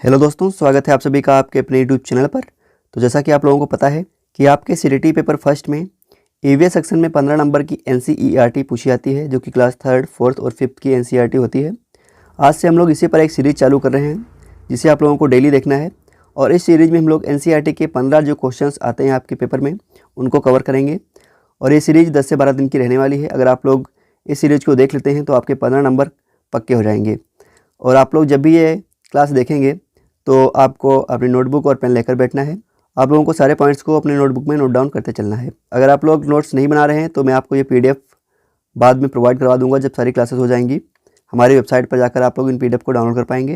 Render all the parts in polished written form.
Hello दोस्तों, स्वागत है आप सभी का आपके अपने यूट्यूब चैनल पर। तो जैसा कि आप लोगों को पता है कि आपके सीटीटी पेपर फर्स्ट में ईवीएस सेक्शन में 15 नंबर की एनसीईआरटी पूछी जाती है, जो कि क्लास थर्ड, फोर्थ और फिफ्थ की एनसीईआरटी होती है। आज से हम लोग इसी पर एक सीरीज़ चालू कर रहे हैं, जिसे आप लोगों को डेली देखना है। और इस सीरीज़ में हम लोग एनसीईआरटी के 15 जो क्वेश्चन आते हैं आपके पेपर में, उनको कवर करेंगे। और ये सीरीज़ 10 से 12 दिन की रहने वाली है। अगर आप लोग इस सीरीज़ को देख लेते हैं तो आपके 15 नंबर पक्के हो जाएंगे। और आप लोग जब भी ये क्लास देखेंगे तो आपको अपनी नोटबुक और पेन लेकर बैठना है। आप लोगों को सारे पॉइंट्स को अपने नोटबुक में नोट डाउन करते चलना है। अगर आप लोग नोट्स नहीं बना रहे हैं तो मैं आपको ये पीडीएफ बाद में प्रोवाइड करवा दूंगा जब सारी क्लासेस हो जाएंगी। हमारी वेबसाइट पर जाकर आप लोग इन पीडीएफ को डाउनलोड कर पाएंगे।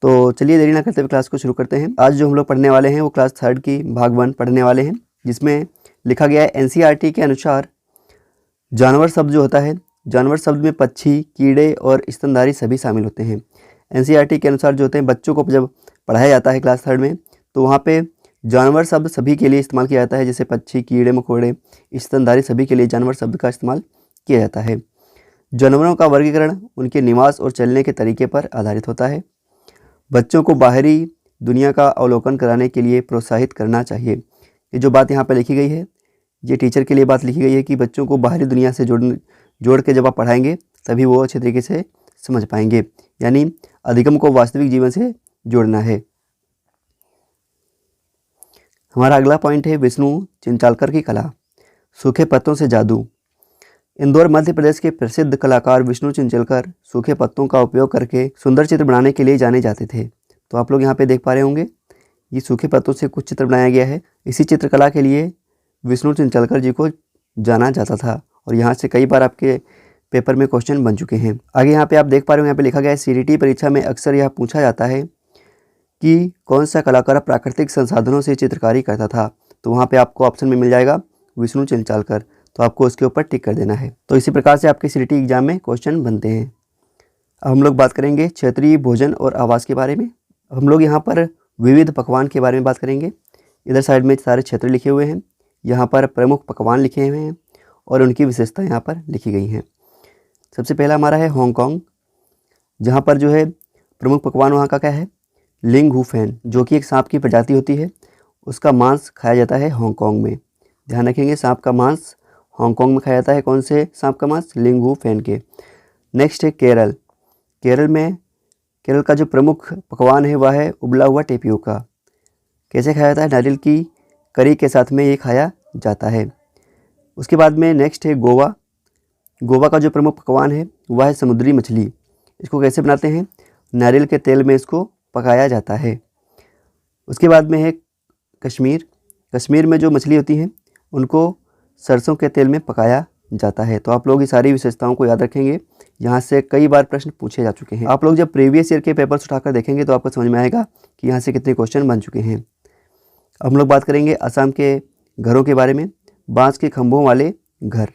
तो चलिए देरी ना करते हुए क्लास को शुरू करते हैं। आज जो हम लोग पढ़ने वाले हैं वो क्लास थर्ड की भाग 1 पढ़ने वाले हैं, जिसमें लिखा गया है एनसीईआरटी के अनुसार जानवर शब्द जो होता है, जानवर शब्द में पक्षी, कीड़े और स्तनधारी सभी शामिल होते हैं। एनसीईआरटी के अनुसार जो होते हैं, बच्चों को जब पढ़ाया जाता है क्लास थर्ड में, तो वहाँ पे जानवर शब्द सभी के लिए इस्तेमाल किया जाता है। जैसे पक्षी, कीड़े मकोड़े, स्तनधारी सभी के लिए जानवर शब्द का इस्तेमाल किया जाता है। जानवरों का वर्गीकरण उनके निवास और चलने के तरीके पर आधारित होता है। बच्चों को बाहरी दुनिया का अवलोकन कराने के लिए प्रोत्साहित करना चाहिए। ये जो बात यहाँ पर लिखी गई है, ये टीचर के लिए बात लिखी गई है कि बच्चों को बाहरी दुनिया से जोड़ के जब आप पढ़ाएंगे तभी वो अच्छे तरीके से समझ पाएंगे। यानी अधिगम को वास्तविक जीवन से जोड़ना है। हमारा अगला पॉइंट है विष्णु चिंचालकर की कला, सूखे पत्तों से जादू। इंदौर मध्य प्रदेश के प्रसिद्ध कलाकार विष्णु चिंचलकर सूखे पत्तों का उपयोग करके सुंदर चित्र बनाने के लिए जाने जाते थे। तो आप लोग यहाँ पे देख पा रहे होंगे, ये सूखे पत्तों से कुछ चित्र बनाया गया है। इसी चित्रकला के लिए विष्णु चिंचलकर जी को जाना जाता था और यहाँ से कई बार आपके पेपर में क्वेश्चन बन चुके हैं। आगे यहाँ पे आप देख पा रहे हो, यहाँ पे लिखा गया है सीटीटी परीक्षा में अक्सर यह पूछा जाता है कि कौन सा कलाकार प्राकृतिक संसाधनों से चित्रकारी करता था। तो वहाँ पे आपको ऑप्शन में मिल जाएगा विष्णु चिंचालकर, तो आपको उसके ऊपर टिक कर देना है। तो इसी प्रकार से आपके सीटीटी एग्जाम में क्वेश्चन बनते हैं। अब हम लोग बात करेंगे क्षेत्रीय भोजन और आवास के बारे में। हम लोग यहाँ पर विविध पकवान के बारे में बात करेंगे। इधर साइड में सारे क्षेत्र लिखे हुए हैं, यहाँ पर प्रमुख पकवान लिखे हुए हैं और उनकी विशेषता यहाँ पर लिखी गई हैं। सबसे पहला हमारा है हांगकांग, जहाँ पर जो है प्रमुख पकवान वहाँ का क्या है, लिंग हू फैन, जो कि एक सांप की प्रजाति होती है। उसका मांस खाया जाता है हांगकांग में। ध्यान रखेंगे, सांप का मांस हांगकांग में खाया जाता है। कौन से सांप का मांस? लिंग हू फैन के। नेक्स्ट है केरल। केरल का जो प्रमुख पकवान है वह है उबला हुआ टेपियोका। कैसे खाया जाता है? नारियल की करी के साथ में ये खाया जाता है। उसके बाद में नेक्स्ट है गोवा। गोवा का जो प्रमुख पकवान है वह है समुद्री मछली। इसको कैसे बनाते हैं? नारियल के तेल में इसको पकाया जाता है। उसके बाद में है कश्मीर। कश्मीर में जो मछली होती हैं उनको सरसों के तेल में पकाया जाता है। तो आप लोग ये सारी विशेषताओं को याद रखेंगे, यहाँ से कई बार प्रश्न पूछे जा चुके हैं। आप लोग जब प्रीवियस ईयर के पेपर्स उठाकर देखेंगे तो आपको समझ में आएगा कि यहाँ से कितने क्वेश्चन बन चुके हैं। अब हम लोग बात करेंगे असम के घरों के बारे में। बाँस के खंभों वाले घर।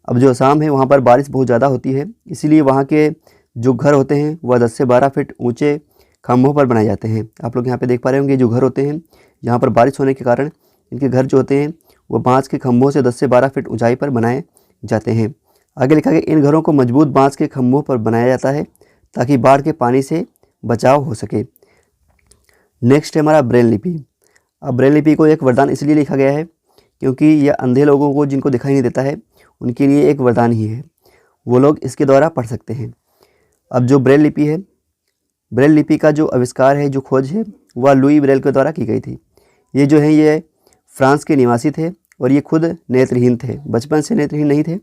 अब जो असम है वहाँ पर बारिश बहुत ज़्यादा होती है, इसीलिए वहाँ के जो घर होते हैं वह 10 से 12 फीट ऊंचे खंभों पर बनाए जाते हैं। आप लोग यहाँ पे देख पा रहे होंगे, जो घर होते हैं यहाँ पर बारिश होने के कारण इनके घर जो होते हैं वो बाँस के खंभों से 10 से 12 फीट ऊंचाई पर बनाए जाते हैं। आगे लिखा गया इन घरों को मजबूत बाँस के खंभों पर बनाया जाता है ताकि बाढ़ के पानी से बचाव हो सके। नेक्स्ट है हमारा ब्रेल लिपि। अब ब्रेल लिपि को एक वरदान इसलिए लिखा गया है क्योंकि यह अंधे लोगों को, जिनको दिखाई नहीं देता है, उनके लिए एक वरदान ही है। वो लोग इसके द्वारा पढ़ सकते हैं। अब जो ब्रेल लिपि है, ब्रेल लिपि का जो आविष्कार है, जो खोज है, वह लुई ब्रेल के द्वारा की गई थी। ये जो है ये फ्रांस के निवासी थे और ये खुद नेत्रहीन थे। बचपन से नेत्रहीन नहीं थे।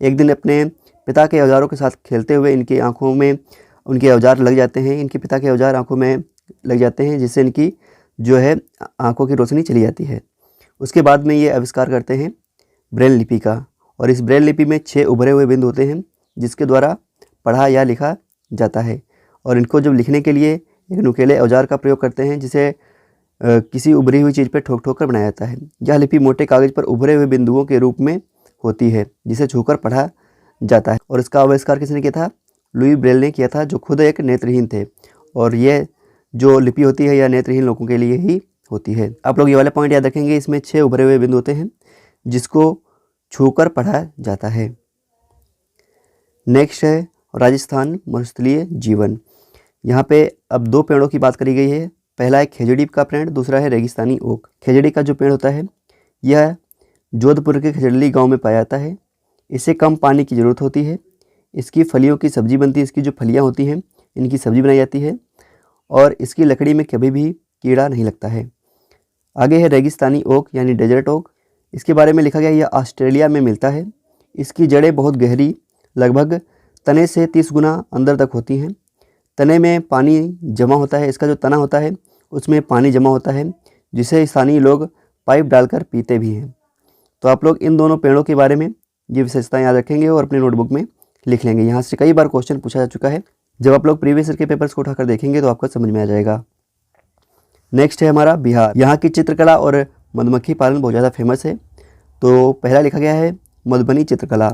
एक दिन अपने पिता के औजारों के साथ खेलते हुए इनकी आँखों में उनके औजार लग जाते हैं। इनके पिता के औजार आँखों में लग जाते हैं, जिससे इनकी जो है आँखों की रोशनी चली जाती है। उसके बाद में ये आविष्कार करते हैं ब्रेल लिपि का। और इस ब्रेल लिपि में 6 उभरे हुए बिंदु होते हैं जिसके द्वारा पढ़ा या लिखा जाता है। और इनको जब लिखने के लिए एक नुकीले औजार का प्रयोग करते हैं, जिसे किसी उभरी हुई चीज़ पर ठोक ठोक कर बनाया जाता है। यह लिपि मोटे कागज़ पर उभरे हुए बिंदुओं के रूप में होती है, जिसे छूकर पढ़ा जाता है। और इसका आविष्कार किसने किया था? लुई ब्रेल ने किया था, जो खुद एक नेत्रहीन थे। और ये जो लिपि होती है यह नेत्रहीन लोगों के लिए ही होती है। आप लोग ये वाले पॉइंट याद रखेंगे, इसमें 6 उभरे हुए बिंदु होते हैं जिसको छूकर पढ़ा जाता है। नेक्स्ट है राजस्थान मरुस्थलीय जीवन। यहाँ पे अब दो पेड़ों की बात करी गई है। पहला है खेजड़ी का पेड़, दूसरा है रेगिस्तानी ओक। खेजड़ी का जो पेड़ होता है यह जोधपुर के खजड़ली गांव में पाया जाता है। इसे कम पानी की ज़रूरत होती है। इसकी फलियों की सब्ज़ी बनती है, इसकी जो फलियाँ होती हैं इनकी सब्ज़ी बनाई जाती है और इसकी लकड़ी में कभी भी कीड़ा नहीं लगता है। आगे है रेगिस्तानी ओक यानी डेजर्ट ओक। इसके बारे में लिखा गया यह ऑस्ट्रेलिया में मिलता है। इसकी जड़ें बहुत गहरी, लगभग तने से 30 गुना अंदर तक होती हैं। तने में पानी जमा होता है, इसका जो तना होता है उसमें पानी जमा होता है, जिसे स्थानीय लोग पाइप डालकर पीते भी हैं। तो आप लोग इन दोनों पेड़ों के बारे में ये विशेषताएं याद रखेंगे और अपने नोटबुक में लिख लेंगे। यहाँ से कई बार क्वेश्चन पूछा जा चुका है। जब आप लोग प्रीवियस ईयर के पेपर्स को उठाकर देखेंगे तो आपको समझ में आ जाएगा। नेक्स्ट है हमारा बिहार। यहाँ की चित्रकला और मधुमक्खी पालन बहुत ज़्यादा फेमस है। तो पहला लिखा गया है मधुबनी चित्रकला।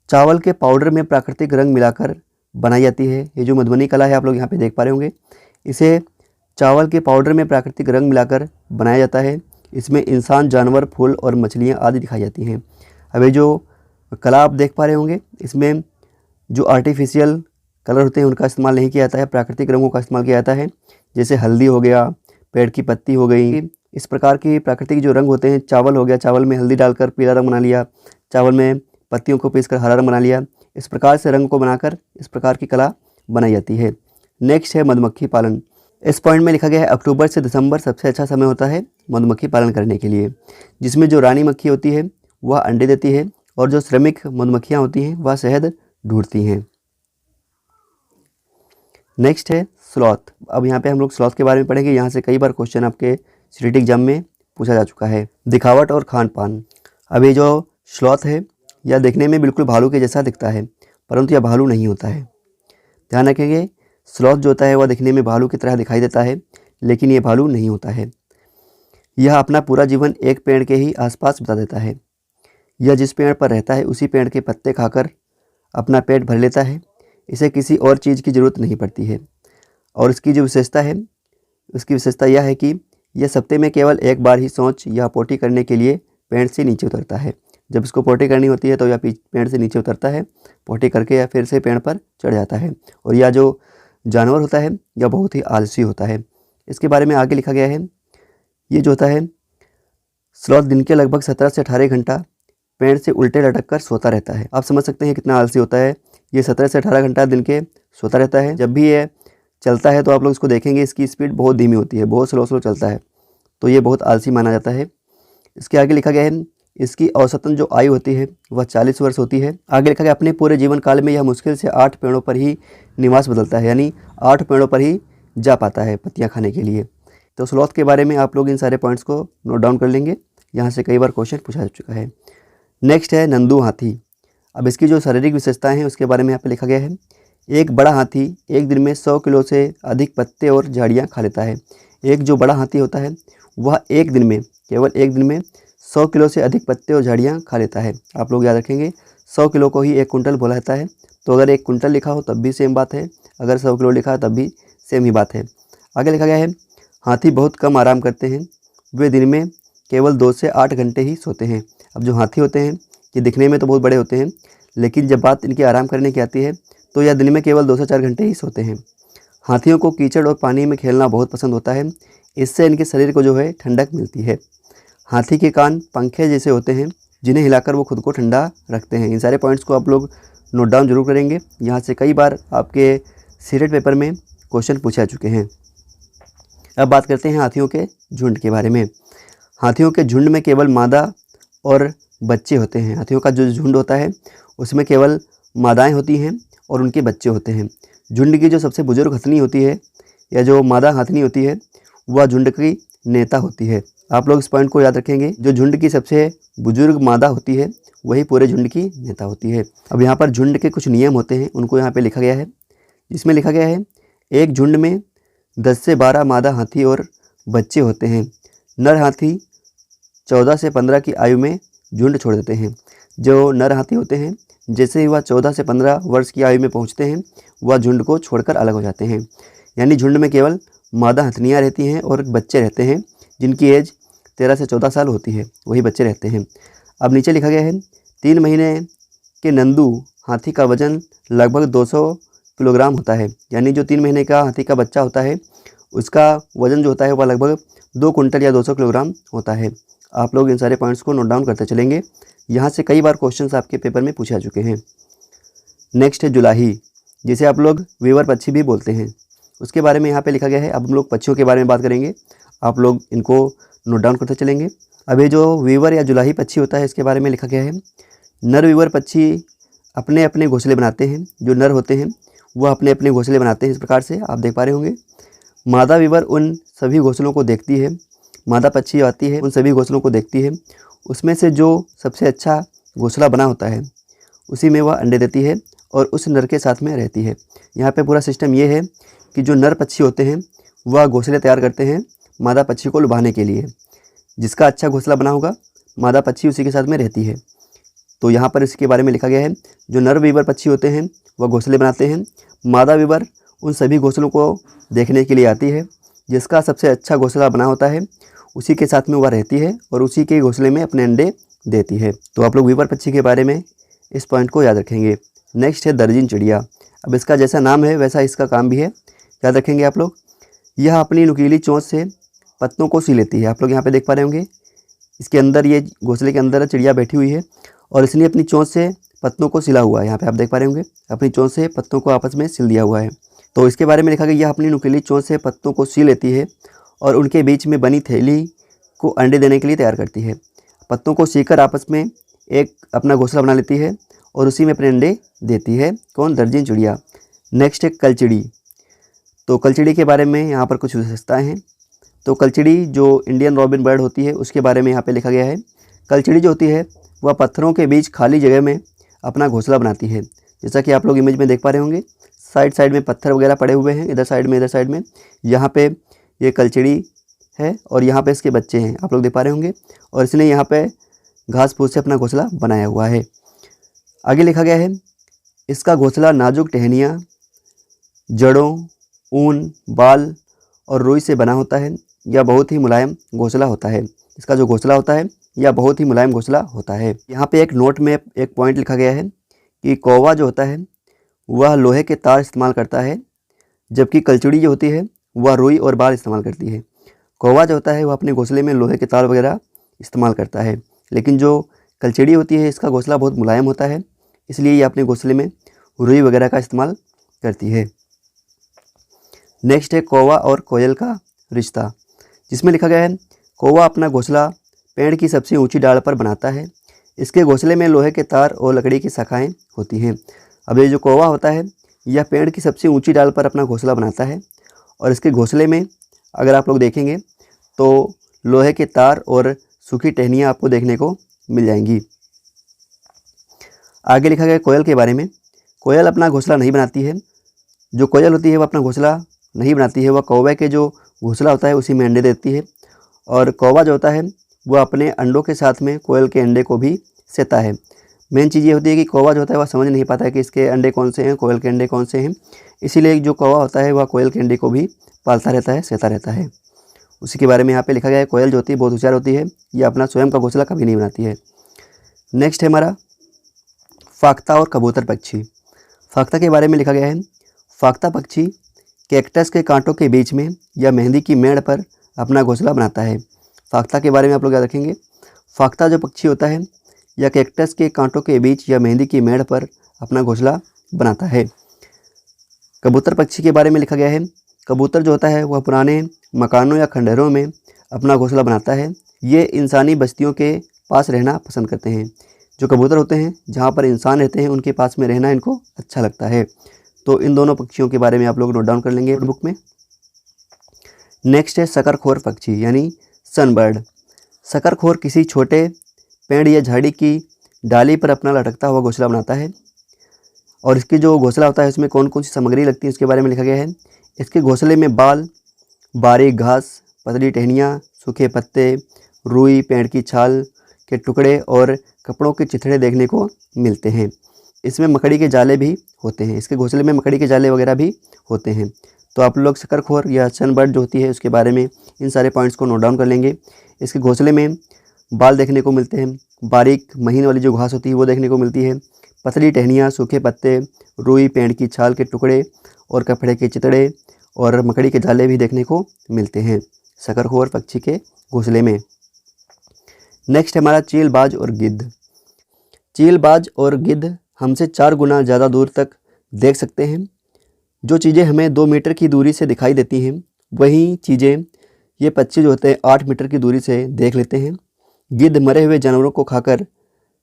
चावल के पाउडर में प्राकृतिक रंग मिलाकर बनाई जाती है। ये जो मधुबनी कला है आप लोग यहाँ पे देख पा रहे होंगे, इसे चावल के पाउडर में प्राकृतिक रंग मिलाकर बनाया जाता है। इसमें इंसान, जानवर, फूल और मछलियाँ आदि दिखाई जाती हैं। अब ये जो कला आप देख पा रहे होंगे इसमें जो आर्टिफिशियल कलर होते हैं उनका इस्तेमाल नहीं किया जाता है, प्राकृतिक रंगों का इस्तेमाल किया जाता है। जैसे हल्दी हो गया, पेड़ की पत्ती हो गई, इस प्रकार की प्राकृतिक जो रंग होते हैं, चावल हो गया, चावल में हल्दी डालकर पीला रंग बना लिया, चावल में पत्तियों को पीसकर हरा रंग बना लिया, इस प्रकार से रंग को बनाकर इस प्रकार की कला बनाई जाती है। नेक्स्ट है मधुमक्खी पालन। इस पॉइंट में लिखा गया है अक्टूबर से दिसंबर सबसे अच्छा समय होता है मधुमक्खी पालन करने के लिए, जिसमें जो रानी मक्खी होती है वह अंडे देती है और जो श्रमिक मधुमक्खियाँ होती हैं वह शहद ढूंढती हैं। नेक्स्ट है स्लॉथ। अब यहाँ पे हम लोग स्लॉथ के बारे में पढ़ेंगे। यहाँ से कई बार क्वेश्चन आपके सीटीटी एग्जाम में पूछा जा चुका है। दिखावट और खान पान। अब ये जो स्लॉथ है यह देखने में बिल्कुल भालू के जैसा दिखता है, परंतु यह भालू नहीं होता है। ध्यान रखेंगे, स्लॉथ जो होता है वह दिखने में भालू की तरह दिखाई देता है, लेकिन ये भालू नहीं होता है। यह अपना पूरा जीवन एक पेड़ के ही आसपास बिता देता है। यह जिस पेड़ पर रहता है उसी पेड़ के पत्ते खाकर अपना पेट भर लेता है। इसे किसी और चीज़ की ज़रूरत नहीं पड़ती है। और इसकी जो विशेषता है, उसकी विशेषता यह है कि यह सप्ते में केवल एक बार ही शौच या पोटी करने के लिए पेड़ से नीचे उतरता है। जब इसको पोटी करनी होती है तो यह पेड़ से नीचे उतरता है, पोटी करके या फिर से पेड़ पर चढ़ जाता है। और यह जो जानवर होता है यह बहुत ही आलसी होता है। इसके बारे में आगे लिखा गया है, ये जो होता है स्लॉथ दिन के लगभग 17 से 18 घंटा पेड़ से उल्टे लटक कर सोता रहता है। आप समझ सकते हैं कितना आलसी होता है। ये 17 से 18 घंटा दिन के सोता रहता है। जब भी ये चलता है तो आप लोग इसको देखेंगे, इसकी स्पीड बहुत धीमी होती है, बहुत स्लो चलता है, तो ये बहुत आलसी माना जाता है। इसके आगे लिखा गया है इसकी औसतन जो आयु होती है वह 40 वर्ष होती है। आगे लिखा गया अपने पूरे जीवन काल में यह मुश्किल से 8 पेड़ों पर ही निवास बदलता है, यानी 8 पेड़ों पर ही जा पाता है पत्तियाँ खाने के लिए। तो स्लॉथ के बारे में आप लोग इन सारे पॉइंट्स को नोट डाउन कर लेंगे, यहाँ से कई बार क्वेश्चन पूछा जा चुका है। नेक्स्ट है नंदू हाथी। अब इसकी जो शारीरिक विशेषताएं हैं उसके बारे में यहाँ पे लिखा गया है, एक बड़ा हाथी एक दिन में 100 किलो से अधिक पत्ते और झाड़ियाँ खा लेता है। एक जो बड़ा हाथी होता है वह एक दिन में, केवल एक दिन में 100 किलो से अधिक पत्ते और झाड़ियाँ खा लेता है। आप लोग याद रखेंगे 100 किलो को ही 1 कुंटल बोला जाता है। तो अगर 1 कुंटल लिखा हो तब भी सेम बात है, अगर 100 किलो लिखा है तब भी सेम ही बात है। आगे लिखा गया है हाथी बहुत कम आराम करते हैं, वे दिन में केवल 2 से 8 घंटे ही सोते हैं। अब जो हाथी होते हैं ये दिखने में तो बहुत बड़े होते हैं, लेकिन जब बात इनकी आराम करने की आती है तो यह दिन में केवल 2 से 4 घंटे ही सोते हैं। हाथियों को कीचड़ और पानी में खेलना बहुत पसंद होता है, इससे इनके शरीर को जो है ठंडक मिलती है। हाथी के कान पंखे जैसे होते हैं जिन्हें हिलाकर वो खुद को ठंडा रखते हैं। इन सारे पॉइंट्स को आप लोग नोट डाउन जरूर करेंगे, यहाँ से कई बार आपके सीटेट पेपर में क्वेश्चन पूछे जा चुके हैं। अब बात करते हैं हाथियों के झुंड के बारे में। हाथियों के झुंड में केवल मादा और बच्चे होते हैं। हाथियों का जो झुंड होता है उसमें केवल मादाएं होती हैं और उनके बच्चे होते हैं। झुंड की जो सबसे बुजुर्ग हथनी होती है या जो मादा हथनी होती है वह झुंड की नेता होती है। आप लोग इस पॉइंट को याद रखेंगे, जो झुंड की सबसे बुजुर्ग मादा होती है वही पूरे झुंड की नेता होती है। अब यहाँ पर झुंड के कुछ नियम होते हैं, उनको यहाँ पे लिखा गया है, जिसमें लिखा गया है एक झुंड में 10 से 12 मादा हाथी और बच्चे होते हैं। नर हाथी 14 से 15 की आयु में झुंड छोड़ देते हैं। जो नर हाथी होते हैं जैसे ही वह 14 से 15 वर्ष की आयु में पहुंचते हैं वह झुंड को छोड़कर अलग हो जाते हैं। यानी झुंड में केवल मादा हथनियाँ रहती हैं और बच्चे रहते हैं जिनकी एज 13 से 14 साल होती है, वही बच्चे रहते हैं। अब नीचे लिखा गया है 3 महीने के नंदू हाथी का वजन लगभग 200 किलोग्राम होता है। यानी जो 3 महीने का हाथी का बच्चा होता है उसका वज़न जो होता है वह लगभग 2 कुंटल या 200 किलोग्राम होता है। आप लोग इन सारे पॉइंट्स को नोट डाउन करते चलेंगे। यहाँ से कई बार क्वेश्चंस आपके पेपर में पूछे जा चुके हैं। नेक्स्ट है जुलाही, जिसे आप लोग वीवर पक्षी भी बोलते हैं। उसके बारे में यहाँ पे लिखा गया है। अब हम लोग पक्षियों के बारे में बात करेंगे, आप लोग इनको नोट डाउन करते चलेंगे। अब ये जो वीवर या जुलाही पक्षी होता है इसके बारे में लिखा गया है। नर वीवर पक्षी अपने अपने घोंसले बनाते हैं। जो नर होते हैं वह अपने अपने घोंसले बनाते हैं। इस प्रकार से आप देख पा रहे होंगे। मादा वीवर उन सभी घोंसलों को देखती है। मादा पक्षी आती है, उन सभी घोंसलों को देखती है। उसमें से जो सबसे अच्छा घोंसला बना होता है उसी में वह अंडे देती है और उस नर के साथ में रहती है। यहाँ पे पूरा सिस्टम ये है कि जो नर पक्षी होते हैं वह घोंसले तैयार करते हैं मादा पक्षी को लुभाने के लिए। जिसका अच्छा घोंसला बना होगा मादा पक्षी उसी के साथ में रहती है। तो यहाँ पर इसके बारे में लिखा गया है, जो नर वीवर पक्षी होते हैं वह घोंसले बनाते हैं। मादा वीवर उन सभी घोंसलों को देखने के लिए आती है। जिसका सबसे अच्छा घोंसला बना होता है उसी के साथ में वह रहती है और उसी के घोंसले में अपने अंडे देती है। तो आप लोग वीवर पक्षी के बारे में इस पॉइंट को याद रखेंगे। नेक्स्ट है दर्जिन चिड़िया। अब इसका जैसा नाम है वैसा इसका काम भी है, याद रखेंगे आप लोग। यह अपनी नुकीली चोंच से पत्तों को सी लेती है। आप लोग यहाँ पे देख पा रहे होंगे, इसके अंदर ये घोंसले के अंदर चिड़िया बैठी हुई है और इसने अपनी चोंच से पत्तों को सिला हुआ है। यहाँ पे आप देख पा रहे होंगे, अपनी चोंच से पत्तों को आपस में सिल दिया हुआ है। तो इसके बारे में लिखा गया, यह अपनी नुकीली चोंच से पत्तों को सी लेती है और उनके बीच में बनी थैली को अंडे देने के लिए तैयार करती है। पत्तों को सीकर आपस में एक अपना घोंसला बना लेती है और उसी में अपने अंडे देती है। कौन? दर्जिन चिड़िया। नेक्स्ट है कलचिड़ी। तो कलचिड़ी के बारे में यहाँ पर कुछ विशेषताएँ हैं। तो कलचिड़ी जो इंडियन रॉबिन बर्ड होती है उसके बारे में यहाँ पे लिखा गया है। कलचिड़ी जो होती है वह पत्थरों के बीच खाली जगह में अपना घोंसला बनाती है। जैसा कि आप लोग इमेज में देख पा रहे होंगे, साइड साइड में पत्थर वगैरह पड़े हुए हैं, इधर साइड में इधर साइड में। यहाँ पे ये कलचिड़ी है और यहाँ पे इसके बच्चे हैं, आप लोग देख पा रहे होंगे। और इसने यहाँ पे घास फूस से अपना घोंसला बनाया हुआ है। आगे लिखा गया है, इसका घोंसला नाजुक टहनियाँ, जड़ों, ऊन, बाल और रुई से बना होता है। यह बहुत ही मुलायम घोंसला होता है। इसका जो घोंसला होता है यह बहुत ही मुलायम घोंसला होता है। यहाँ पे एक नोट में एक पॉइंट लिखा गया है कि कौवा जो होता है वह लोहे के तार इस्तेमाल करता है, जबकि कलचिड़ी जो होती है वह रुई और बाल इस्तेमाल करती है। कौवा जो होता है वह अपने घोंसले में लोहे के तार वगैरह इस्तेमाल करता है, लेकिन जो कलचिड़ी होती है इसका घोंसला बहुत मुलायम होता है, इसलिए ये अपने घोंसले में रुई वगैरह का इस्तेमाल करती है। नेक्स्ट है कौवा और कोयल का रिश्ता, जिसमें लिखा गया है, कौवा अपना घोंसला पेड़ की सबसे ऊंची डाल पर बनाता है। इसके घोंसले में लोहे के तार और लकड़ी की शाखाएं होती हैं। अब ये जो कौवा होता है यह पेड़ की सबसे ऊंची डाल पर अपना घोंसला बनाता है और इसके घोंसले में अगर आप लोग देखेंगे तो लोहे के तार और सूखी टहनियाँ आपको देखने को मिल जाएंगी। आगे लिखा गया कोयल के बारे में। कोयल अपना घोंसला नहीं बनाती है। जो कोयल होती है वह अपना घोंसला नहीं बनाती है, वह कौवे के जो घोंसला होता है उसी में अंडे देती है। और कौवा जो होता है वह अपने अंडों के साथ में कोयल के अंडे को भी सेता है। मेन चीज़ ये होती है कि कौवा जो होता है वह समझ नहीं पाता है कि इसके अंडे कौन से हैं, कोयल के अंडे कौन से हैं। इसीलिए जो कौवा होता है वह कोयल के अंडे को भी पालता रहता है, सेता रहता है। उसी के बारे में यहाँ पे लिखा गया है। कोयल जो होती है बहुत होशियार होती है, ये अपना स्वयं का घोंसला कभी नहीं बनाती है। नेक्स्ट है हमारा फाख्ता और कबूतर पक्षी। फाख्ता के बारे में लिखा गया है, फाख्ता पक्षी कैक्टस के कांटों के बीच में या मेहंदी की मेड़ पर अपना घोंसला बनाता है। फाख्ता के बारे में आप लोग याद रखेंगे। फाख्ता जो पक्षी होता है या कैक्टस के कांटों के बीच या मेहंदी की मेड़ पर अपना घोंसला बनाता है। कबूतर पक्षी के बारे में लिखा गया है, कबूतर जो होता है वह पुराने मकानों या खंडहरों में अपना घोंसला बनाता है। ये इंसानी बस्तियों के पास रहना पसंद करते हैं। जो कबूतर होते हैं जहाँ पर इंसान रहते हैं उनके पास में रहना इनको अच्छा लगता है। तो इन दोनों पक्षियों के बारे में आप लोग नोट डाउन कर लेंगे नोटबुक में। नेक्स्ट है शकरखोर पक्षी यानी सनबर्ड। शकरखोर किसी छोटे पेड़ या झाड़ी की डाली पर अपना लटकता हुआ घोंसला बनाता है और इसकी जो घोंसला होता है उसमें कौन कौन सी सामग्री लगती है इसके बारे में लिखा गया है। इसके घोंसले में बाल, बारीक घास, पतली टहनियाँ, सूखे पत्ते, रुई, पेड़ की छाल के टुकड़े और कपड़ों के चिथड़े देखने को मिलते हैं। इसमें मकड़ी के जाले भी होते हैं। इसके घोंसले में मकड़ी के जाले वगैरह भी होते हैं। तो आप लोग शकरखोर या सनबर्ड जो होती है उसके बारे में इन सारे पॉइंट्स को नोट डाउन कर लेंगे। इसके घोंसले में बाल देखने को मिलते हैं, बारीक महीन वाली जो घास होती है वो देखने को मिलती है, पतली टहनियाँ, सूखे पत्ते, रुई, पेड़ की छाल के टुकड़े और कपड़े के चितड़े और मकड़ी के जाले भी देखने को मिलते हैं शकरखोर पक्षी के घोंसले में। नेक्स्ट है हमारा चीलबाज और गिद्ध। चीलबाज और गिद्ध हमसे 4 गुना ज़्यादा दूर तक देख सकते हैं। जो चीज़ें हमें 2 मीटर की दूरी से दिखाई देती हैं वही चीज़ें ये पक्षी जो होते हैं 8 मीटर की दूरी से देख लेते हैं। गिद्ध मरे हुए जानवरों को खाकर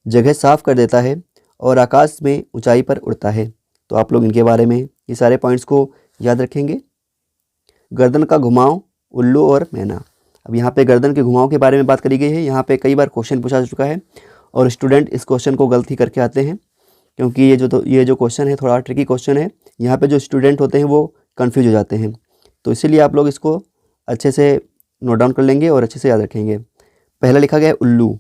जगह साफ कर देता है और आकाश में ऊंचाई पर उड़ता है। तो आप लोग इनके बारे में ये सारे पॉइंट्स को याद रखेंगे। गर्दन का घुमाव, उल्लू और मैना। अब यहाँ पे गर्दन के घुमाव के बारे में बात करी गई है। यहाँ पे कई बार क्वेश्चन पूछा जा चुका है और स्टूडेंट इस क्वेश्चन को गलती करके आते हैं, क्योंकि ये जो क्वेश्चन है थोड़ा ट्रिकी क्वेश्चन है। यहाँ पे जो स्टूडेंट होते हैं वो कन्फ्यूज हो जाते हैं, तो इसीलिए आप लोग इसको अच्छे से नोट डाउन कर लेंगे और अच्छे से याद रखेंगे। पहला लिखा गया है उल्लू।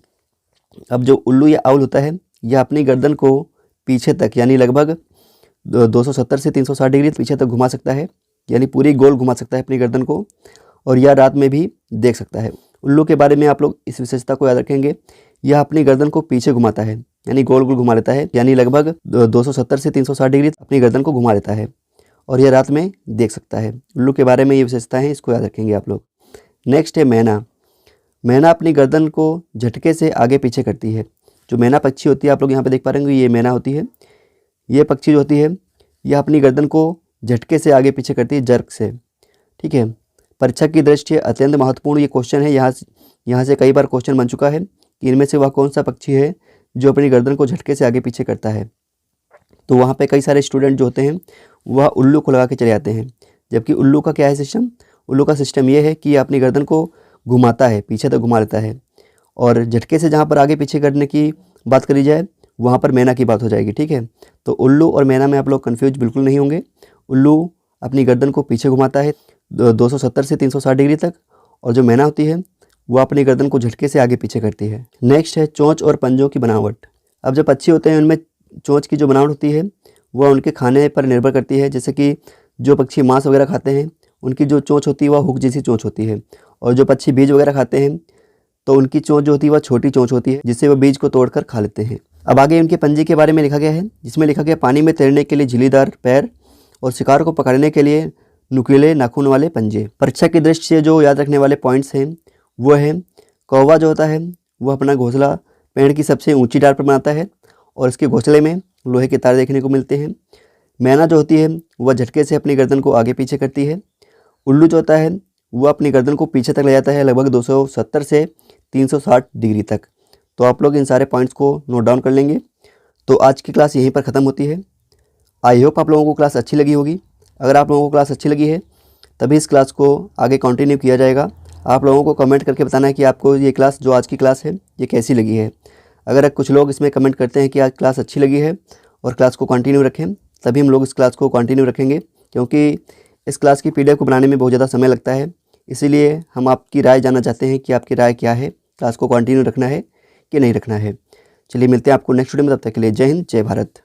अब जो उल्लू या आउल होता है यह अपनी गर्दन को पीछे तक यानी लगभग 270 से 360 डिग्री पीछे तक घुमा सकता है, यानी पूरी गोल घुमा सकता है अपनी गर्दन को, और यह रात में भी देख सकता है। उल्लू के बारे में आप लोग इस विशेषता को याद रखेंगे। यह अपनी गर्दन को पीछे घुमाता है यानी गोल गोल घुमा लेता है, यानी लगभग 270 से 360 डिग्री अपनी गर्दन को घुमा लेता है और यह रात में देख सकता है। उल्लू के बारे में ये विशेषता है, इसको याद रखेंगे आप लोग। नेक्स्ट है मैना। मैना अपनी गर्दन को झटके से आगे पीछे करती है। जो मैना पक्षी होती है आप लोग यहाँ पे देख पा रहे होंगे, ये मैना होती है। ये पक्षी जो होती है यह अपनी गर्दन को झटके से आगे पीछे करती है, जर्क से। ठीक है, परीक्षा की दृष्टि अत्यंत महत्वपूर्ण ये क्वेश्चन है। यहाँ से कई बार क्वेश्चन बन चुका है कि इनमें से वह कौन सा पक्षी है जो अपनी गर्दन को झटके से आगे पीछे करता है। तो वहाँ पे कई सारे स्टूडेंट जो होते हैं वह उल्लू को लगा के चले जाते हैं, जबकि उल्लू का क्या है सिस्टम? उल्लू का सिस्टम ये है कि यह अपनी गर्दन को घुमाता है, पीछे तक घुमा लेता है, और झटके से जहाँ पर आगे पीछे करने की बात करी जाए वहाँ पर मैना की बात हो जाएगी। ठीक है, तो उल्लू और मैना में आप लोग कन्फ्यूज बिल्कुल नहीं होंगे। उल्लू अपनी गर्दन को पीछे घुमाता है 270 से 360 डिग्री तक, और जो मैना होती है वो अपनी गर्दन को झटके से आगे पीछे करती है। नेक्स्ट है चोंच और पंजों की बनावट। अब जो पक्षी होते हैं उनमें चोंच की जो बनावट होती है वह उनके खाने पर निर्भर करती है। जैसे कि जो पक्षी मांस वगैरह खाते हैं उनकी जो चोंच होती है वह हुक जैसी चोंच होती है, और जो पक्षी बीज वगैरह खाते हैं तो उनकी चोंच जो होती है वह छोटी चोंच होती है, जिससे वह बीज को तोड़कर खा लेते हैं। अब आगे उनके पंजे के बारे में लिखा गया है, जिसमें लिखा गया पानी में तैरने के लिए झिल्लीदार पैर और शिकार को पकड़ने के लिए नुकीले नाखून वाले पंजे। परीक्षा की दृष्टि से जो याद रखने वाले पॉइंट्स हैं वो है कौवा जो होता है वह अपना घोंसला पेड़ की सबसे ऊंची डाल पर बनाता है और इसके घोंसले में लोहे के तार देखने को मिलते हैं। मैना जो होती है वह झटके से अपनी गर्दन को आगे पीछे करती है। उल्लू जो होता है वह अपनी गर्दन को पीछे तक ले जाता है लगभग 270 से 360 डिग्री तक। तो आप लोग इन सारे पॉइंट्स को नोट डाउन कर लेंगे। तो आज की क्लास यहीं पर ख़त्म होती है। आई होप आप लोगों को क्लास अच्छी लगी होगी। अगर आप लोगों को क्लास अच्छी लगी है तभी इस क्लास को आगे कंटिन्यू किया जाएगा। आप लोगों को कमेंट करके बताना है कि आपको ये क्लास जो आज की क्लास है ये कैसी लगी है। अगर कुछ लोग इसमें कमेंट करते हैं कि आज क्लास अच्छी लगी है और क्लास को कंटिन्यू रखें, तभी हम लोग इस क्लास को कंटिन्यू रखेंगे, क्योंकि इस क्लास की PDF को बनाने में बहुत ज़्यादा समय लगता है। इसीलिए हम आपकी राय जानना चाहते हैं कि आपकी राय क्या है, क्लास को कंटिन्यू रखना है कि नहीं रखना है। चलिए मिलते हैं आपको नेक्स्ट वीडियो में, तब तक के लिए जय हिंद जय भारत।